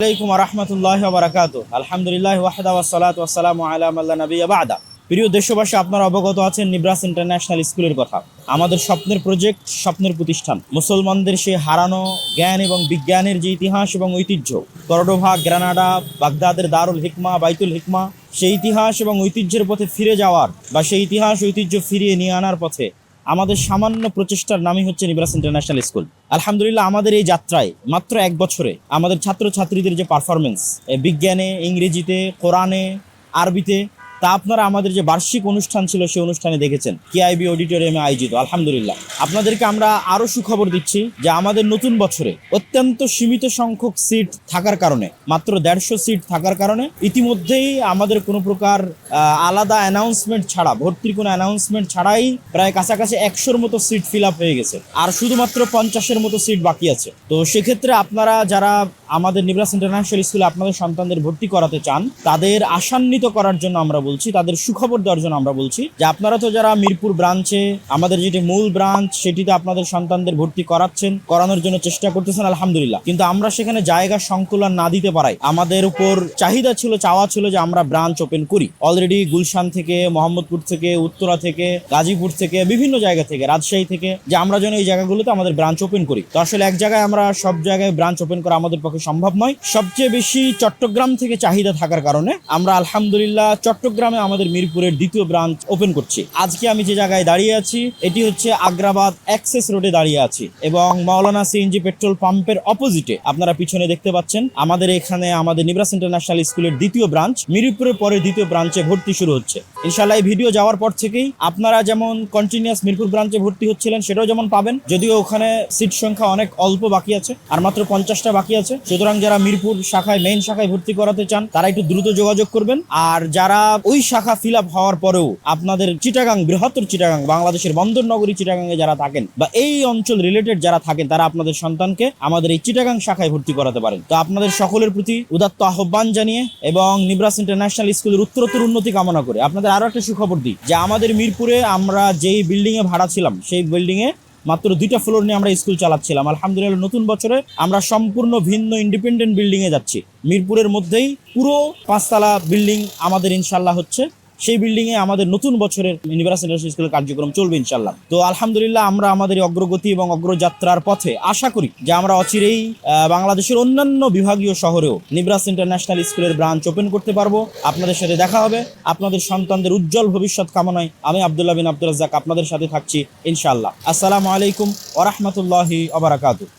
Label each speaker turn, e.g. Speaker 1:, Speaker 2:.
Speaker 1: আলাইকুম রহমতুল্লাহ বারাকাত। আলহামদুলিল্লাহ ওয়াহদা ওয়াসসালাতু ওয়াসসালামু আলা মান লা নাবিয়্যা বা'দা। প্রিয় দেশবাসী, আপনারা অবগত আছেন নিব্রাস ইন্টারন্যাশনাল স্কুলের কথা। আমাদের স্বপ্নের প্রজেক্ট, স্বপ্নের প্রতিষ্ঠান। মুসলমানদের সেই হারানো জ্ঞান এবং বিজ্ঞানের যে ইতিহাস এবং ঐতিহ্য, করডোভা, গ্রানাডা, বাগদাদের দারুল হিকমা, বাইতুল হিকমা, সেই ইতিহাস এবং ঐতিহ্যের পথে ফিরে যাওয়ার বা সেই ইতিহাস ঐতিহ্য ফিরিয়ে নিয়ে আনার পথে আমাদের সামান্য প্রচেষ্টার নামই হচ্ছে নিব্রাস ইন্টারন্যাশনাল স্কুল। আলহামদুলিল্লাহ, আমাদের এই যাত্রায় মাত্র এক বছরে আমাদের ছাত্রছাত্রীদের যে পারফরমেন্স বিজ্ঞানে, ইংরেজিতে, কোরআনে, আরবিতে, তা আপনারা আমাদের যে বার্ষিক অনুষ্ঠান ছিল সেই অনুষ্ঠানে দেখেছেন, কেআইবি অডিটোরিয়ামে আয়োজিত। আলহামদুলিল্লাহ, আপনাদেরকে আমরা আরও সুখবর দিচ্ছি যে আমাদের নতুন বছরে অত্যন্ত সীমিত সংখ্যক সিট থাকার কারণে, মাত্র 150 সিট থাকার কারণে ইতিমধ্যেই আমাদের কোনো প্রকার আলাদা অ্যানাউন্সমেন্ট ছাড়া, ভর্তির কোনো অ্যানাউন্সমেন্ট ছাড়াই প্রায় কাছাকাছি 100-র মতো সিট ফিল আপ হয়ে গেছে, আর শুধুমাত্র 50-এর মতো সিট বাকি আছে। তো সেক্ষেত্রে আপনারা যারা আমাদের নিব্রাস ইন্টারন্যাশনাল স্কুলে আপনাদের সন্তানদের ভর্তি করাতে চান, তাদের আশান্বিত করার জন্য আমরা বলছি, তাদের সুখবর দেওয়ার জন্য আমরা বলছি যে আপনারা তো যারা মিরপুর ব্রাঞ্চে, আমাদের যেটি মূল ব্রাঞ্চ, সেটিতে আপনাদের সন্তানদের ভর্তি করানোর জন্য চেষ্টা করতেছেন, আলহামদুলিল্লাহ। কিন্তু আমরা সেখানে জায়গা সংকুলন না দিতে পারাই আমাদের উপর চাওয়া ছিল যে আমরা ব্রাঞ্চ ওপেন করি। অলরেডি গুলশান থেকে, মোহাম্মদপুর থেকে, উত্তরা থেকে, গাজীপুর থেকে, বিভিন্ন জায়গা থেকে, রাজশাহী থেকে, যে আমরা যেন এই জায়গাগুলোতে আমাদের ব্রাঞ্চ ওপেন করি। তো আসলে এক জায়গায় আমরা সব জায়গায় ব্রাঞ্চ ওপেন করা আমাদের পক্ষে সম্ভব নয়। সবচেয়ে বেশি চট্টগ্রাম থেকে চাহিদা থাকার কারণে আমরা আলহামদুলিল্লাহ চট্টগ্রামে আমাদের মিরপুরের দ্বিতীয় ব্রাঞ্চ ওপেন করছি। আজকে আমি যে জায়গায় দাঁড়িয়ে আছি এটি হচ্ছে আগ্রাবাদ অ্যাক্সেস রোডে দাঁড়িয়ে আছি, এবং মাওলানা সিএনজি পেট্রোল পাম্পের অপোজিটে আপনারা পিছনে দেখতে পাচ্ছেন আমাদের এখানে আমাদের নিব্রাস ইন্টারন্যাশনাল স্কুলের দ্বিতীয় ব্রাঞ্চ, মিরপুরের পরে দ্বিতীয় ব্রাঞ্চে ভর্তি শুরু হচ্ছে ইনশাআল্লাহ। এই ভিডিও যাওয়ার পর থেকেই আপনারা যেমন কন্টিনিউয়াস মিরপুর ব্রাঞ্চে ভর্তি হচ্ছিলেন সেটাও যেমন পাবেন, যদিও ওখানে সিট সংখ্যা অনেক অল্প বাকি আছে, আর মাত্র 50টা বাকি আছে। সুতরাং যারা মিরপুর শাখায়, মেইন শাখায় ভর্তি করাতে চান তারা একটু দ্রুত যোগাযোগ করবেন। আর যারা ওই শাখা ফিল আপ হওয়ার পরেও আপনাদের চিটাগাং, বৃহত্তর চিটাগাং, বাংলাদেশের বন্দর নগরী চিটাগাংয়ে যারা থাকেন বা এই অঞ্চল রিলেটেড যারা থাকেন, তারা আপনাদের সন্তানকে আমাদের এই চিটাগাং শাখায় ভর্তি করাতে পারেন। তো আপনাদের সকলের প্রতি উদাত্ত আহ্বান জানিয়ে এবং নিব্রাস ইন্টারন্যাশনাল স্কুলের উত্তরোত্তর উন্নতি কামনা করে আপনাদের আরো একটা সুখবর দিই যে আমাদের মিরপুরে আমরা যেই বিল্ডিং এ ভাড়া ছিলাম সেই বিল্ডিং এ মাত্র 2টা ফ্লোর নিয়ে আমরা স্কুল চালাচ্ছিলাম। আলহামদুলিল্লাহ, নতুন বছরে আমরা সম্পূর্ণ ভিন্ন ইন্ডিপেন্ডেন্ট বিল্ডিং এ যাচ্ছি। মিরপুরের মধ্যেই পুরো 5তলা বিল্ডিং আমাদের ইনশাল্লাহ হচ্ছে। সেই বিল্ডিং এ আমাদের নতুন বছরের নিব্রাস ইন্টারন্যাশনাল স্কুলের কার্যক্রম চলবে ইনশাল্লাহ। তো আলহামদুলিল্লাহ, আমরা আমাদের অগ্রগতি এবং অগ্রযাত্রার পথে আশা করি যে আমরা অচিরেই বাংলাদেশের অন্যান্য বিভাগীয় শহরেও নিব্রাস ইন্টারন্যাশনাল স্কুলের ব্রাঞ্চ ওপেন করতে পারবো। আপনাদের সাথে দেখা হবে। আপনাদের সন্তানদের উজ্জ্বল ভবিষ্যৎ কামনায় আমি আব্দুল্লাহ বিন আব্দুর রাজ্জাক আপনাদের সাথে থাকছি ইনশাআল্লাহ। আসসালামু আলাইকুম ওয়া রাহমাতুল্লাহি ওয়া বারাকাতুহু।